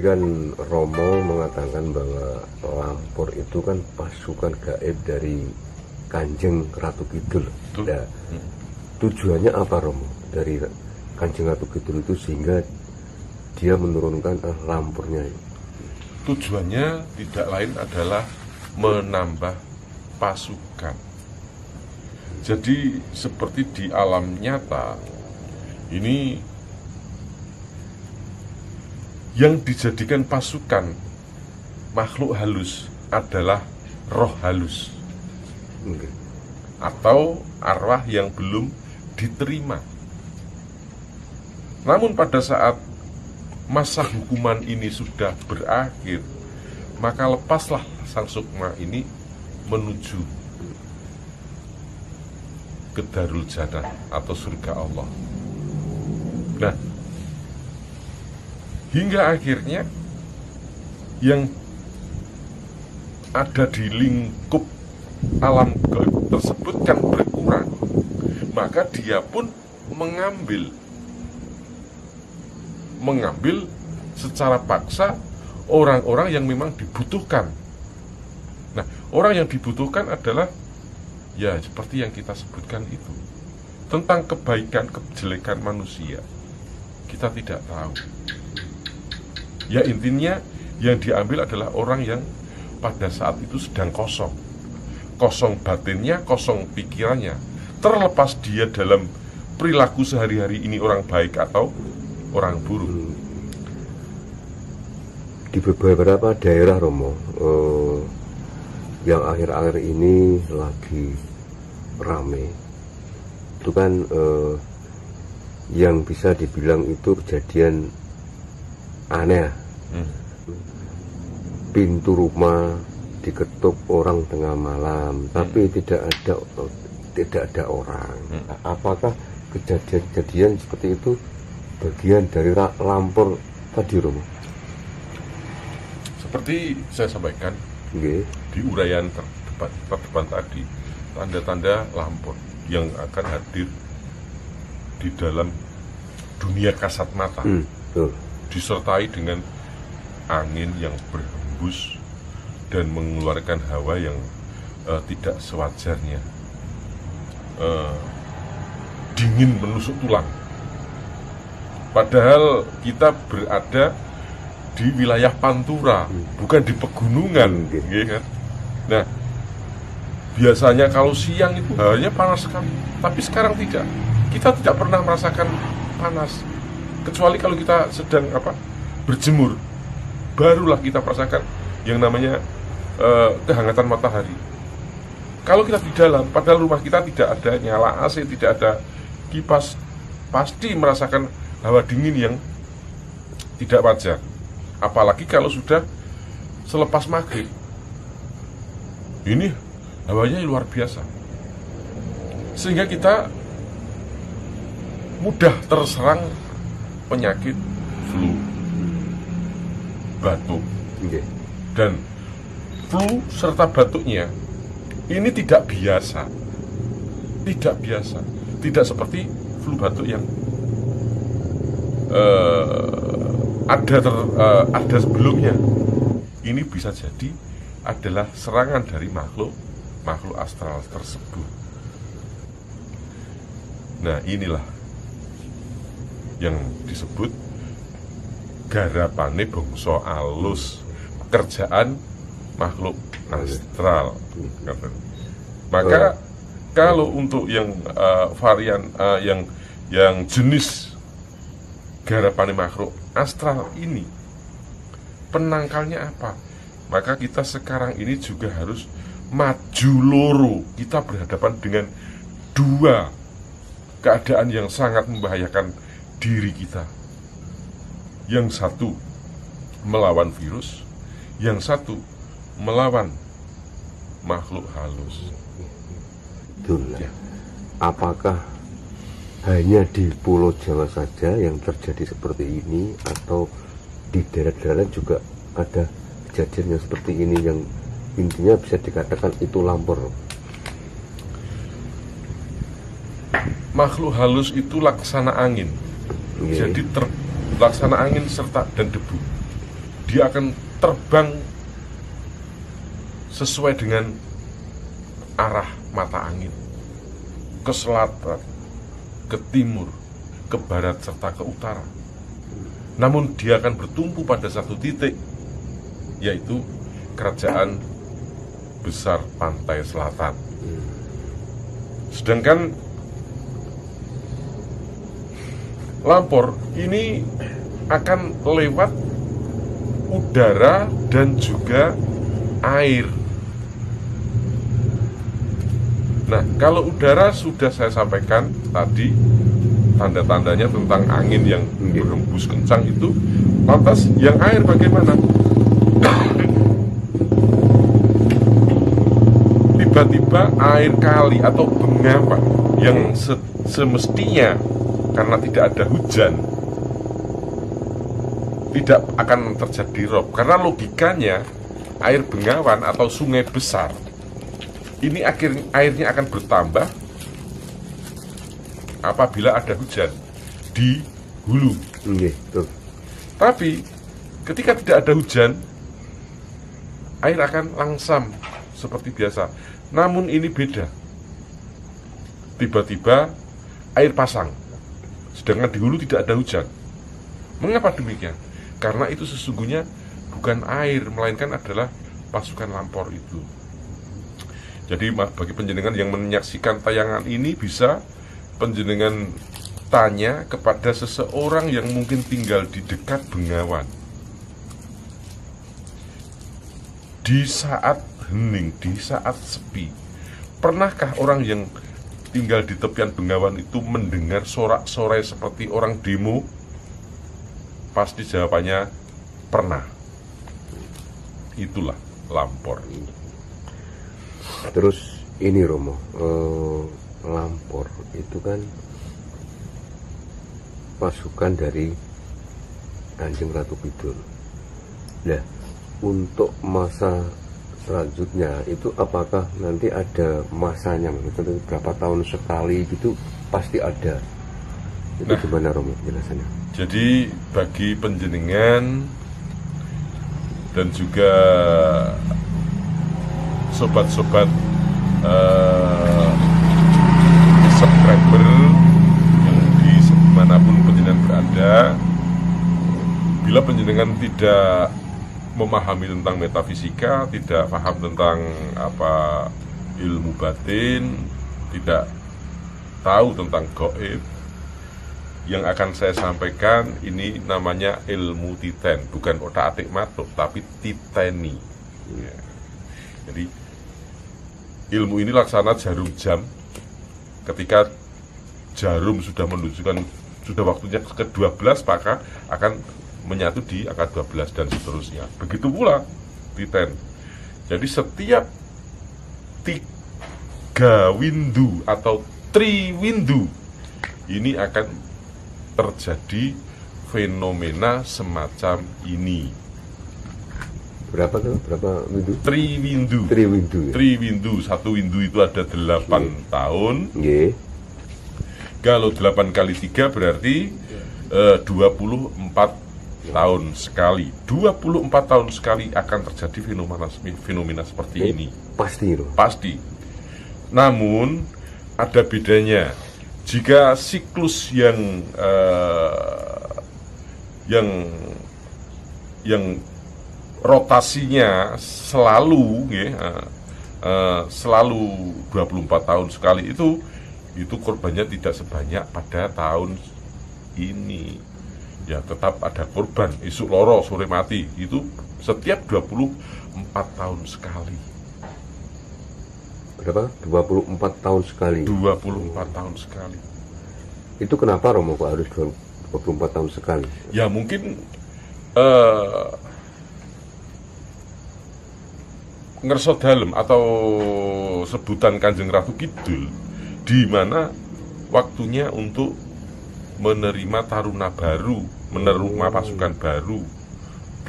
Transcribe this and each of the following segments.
kan Romo mengatakan bahwa Lampur itu kan pasukan gaib dari Kanjeng Ratu Kidul. Nah, tujuannya apa Romo dari Kanjeng Ratu Kidul itu sehingga dia menurunkan Lampurnya? Tujuannya tidak lain adalah menambah pasukan. Jadi seperti di alam nyata ini yang dijadikan pasukan makhluk halus adalah roh halus atau arwah yang belum diterima. Namun pada saat masa hukuman ini sudah berakhir, maka lepaslah sang sukma ini menuju ke Darul Jannah atau surga Allah. Nah, hingga akhirnya yang ada di lingkup alam gaib tersebut kan berkurang, maka dia pun mengambil secara paksa orang-orang yang memang dibutuhkan. Nah, orang yang dibutuhkan adalah ya seperti yang kita sebutkan itu, tentang kebaikan kejelekan manusia kita tidak tahu. Ya intinya yang diambil adalah orang yang pada saat itu sedang kosong batinnya, kosong pikirannya, terlepas dia dalam perilaku sehari-hari ini orang baik atau orang buruk. Di beberapa daerah Romo yang akhir-akhir ini lagi rame itu kan yang bisa dibilang itu kejadian aneh. Pintu rumah diketuk orang tengah malam, tapi tidak ada orang. Apakah kejadian seperti itu bagian dari Lampur tadi Romo? Seperti saya sampaikan di uraian terdepan tadi, tanda-tanda Lampur yang akan hadir di dalam dunia kasat mata, disertai dengan angin yang berhembus dan mengeluarkan hawa yang tidak sewajarnya, dingin menusuk tulang. Padahal kita berada di wilayah Pantura, bukan di pegunungan, kan? Nah, biasanya kalau siang itu hawanya panas sekali, tapi sekarang tidak. Kita tidak pernah merasakan panas, kecuali kalau kita sedang berjemur, barulah kita merasakan yang namanya kehangatan matahari. Kalau kita di dalam, padahal rumah kita tidak ada nyala AC, tidak ada kipas, pasti merasakan hawa dingin yang tidak wajar. Apalagi kalau sudah selepas maghrib, ini hawanya luar biasa, sehingga kita mudah terserang penyakit flu, batuk, dan flu serta batuknya ini tidak biasa, tidak seperti flu batuk yang ada sebelumnya. Ini bisa jadi adalah serangan dari makhluk astral tersebut. Nah, inilah yang disebut garapane bangsa alus, pekerjaan makhluk astral. Maka kalau untuk yang varian yang jenis garapane makhluk astral ini, penangkalnya apa? Maka kita sekarang ini juga harus maju loro. Kita berhadapan dengan dua keadaan yang sangat membahayakan diri kita. Yang satu melawan virus, yang satu melawan makhluk halus. Betul. Ya. Apakah hanya di Pulau Jawa saja yang terjadi seperti ini, atau di daerah-daerah juga ada kejadian yang seperti ini yang intinya bisa dikatakan itu Lampur? Makhluk halus itu laksana angin. Jadi laksana angin serta dan debu. dia akan terbang sesuai dengan arah mata angin, ke selatan, ke timur, ke barat, serta ke utara. Namun dia akan bertumpu pada satu titik, yaitu kerajaan besar pantai selatan. Sedangkan Lampor ini akan lewat udara dan juga air. Nah, kalau udara sudah saya sampaikan tadi, tanda-tandanya tentang angin yang berhembus kencang itu. Lantas yang air bagaimana? Tiba-tiba air kali atau bengawan yang semestinya karena tidak ada hujan tidak akan terjadi rob, karena logikanya air bengawan atau sungai besar ini airnya akan bertambah apabila ada hujan di hulu. Tapi ketika tidak ada hujan, air akan langsam seperti biasa. Namun ini beda. Tiba-tiba air pasang, sedangkan di hulu tidak ada hujan. Mengapa demikian? Karena itu sesungguhnya bukan air, melainkan adalah pasukan Lampor itu. Jadi bagi penjenengan yang menyaksikan tayangan ini, bisa penjenengan tanya kepada seseorang yang mungkin tinggal di dekat Bengawan. Di saat hening, di saat sepi, pernahkah orang yang tinggal di tepian Bengawan itu mendengar sorak-sorai seperti orang demo? Pasti jawabannya pernah. Itulah Lampor. Terus ini Romo, Lampor itu kan pasukan dari Kanjeng Ratu Kidul. Nah, untuk masa selanjutnya itu apakah nanti ada masanya, misalnya berapa tahun sekali gitu, pasti ada. Itu gimana Romo penjelasannya? Jadi bagi penjenengan dan juga sobat-sobat subscriber yang di manapun penjenengan berada, bila penjenengan tidak memahami tentang metafisika, tidak paham tentang ilmu batin, tidak tahu tentang gaib, yang akan saya sampaikan ini namanya ilmu titen, bukan otak-atik matuk, tapi titeni. Ya. Jadi ilmu ini laksana jarum jam. Ketika jarum sudah menunjukkan sudah waktunya ke-12, maka akan menyatu di angka 12 dan seterusnya. Begitu pula titen. Jadi setiap 3 windu atau 3 windu ini akan terjadi fenomena semacam ini. Berapa tuh? Berapa windu? 3 windu. 3 windu. Ya? 3 windu. Satu windu itu ada 8 tahun. Nggih. Kalau 8 kali 3 berarti 24 tahun sekali. 24 tahun sekali akan terjadi fenomena seperti ini. Pasti loh. Pasti. Namun ada bedanya. Jika siklus yang rotasinya selalu selalu 24 tahun sekali, itu korbannya tidak sebanyak pada tahun ini. Ya tetap ada korban, isuk loro sore mati, itu setiap 24 tahun sekali. Berapa? 24 tahun sekali. 24 tahun sekali. Itu kenapa Romo kok harus 24 tahun sekali? Ya mungkin ngerso dalem atau sebutan Kanjeng Ratu Kidul, di mana waktunya untuk menerima taruna baru, menerima pasukan baru.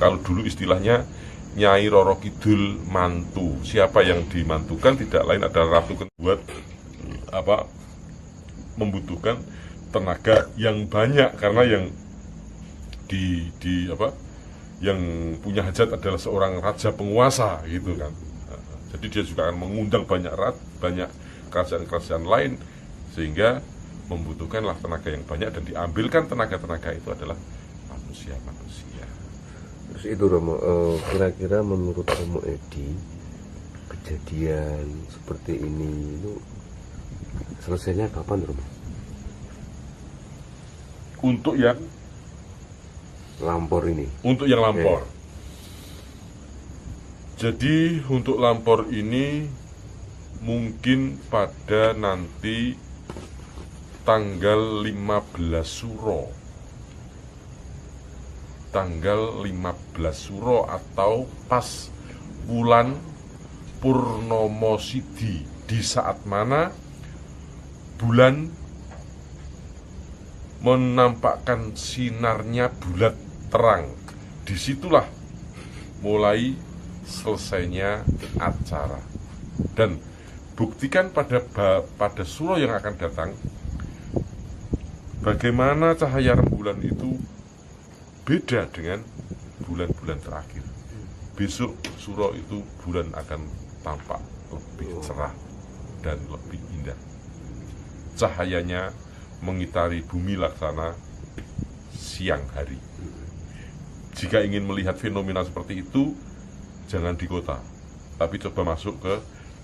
Kalau dulu istilahnya Nyai Roro Kidul mantu. Siapa yang dimantukan tidak lain adalah Ratu Kidul, membutuhkan tenaga yang banyak, karena yang punya hajat adalah seorang raja penguasa gitu kan. Jadi dia juga akan mengundang banyak kerajaan-kerajaan lain, sehingga membutuhkanlah tenaga yang banyak, dan diambilkan tenaga-tenaga itu adalah manusia. Terus itu Romo, kira-kira menurut Romo Edi, kejadian seperti ini itu selesainya kapan Romo? Untuk yang Lampor ini. Untuk yang Lampor. Jadi untuk Lampor ini mungkin pada nanti tanggal 15 Suro. Tanggal 15 Suro atau pas bulan Purnomo Sidi, di saat mana bulan menampakkan sinarnya bulat terang. Disitulah mulai selesainya acara. Dan buktikan pada suro yang akan datang bagaimana cahaya rembulan itu beda dengan bulan-bulan terakhir. Besok suro itu bulan akan tampak lebih cerah dan lebih indah. Cahayanya mengitari bumi laksana siang hari. Jika ingin melihat fenomena seperti itu, jangan di kota, tapi coba masuk ke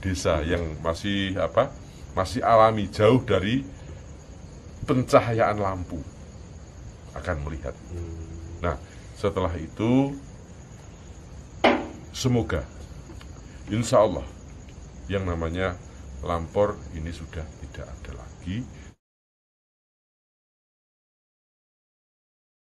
desa yang masih alami, jauh dari pencahayaan lampu, akan melihat. Nah, setelah itu semoga insya Allah yang namanya Lampor ini sudah tidak ada lagi,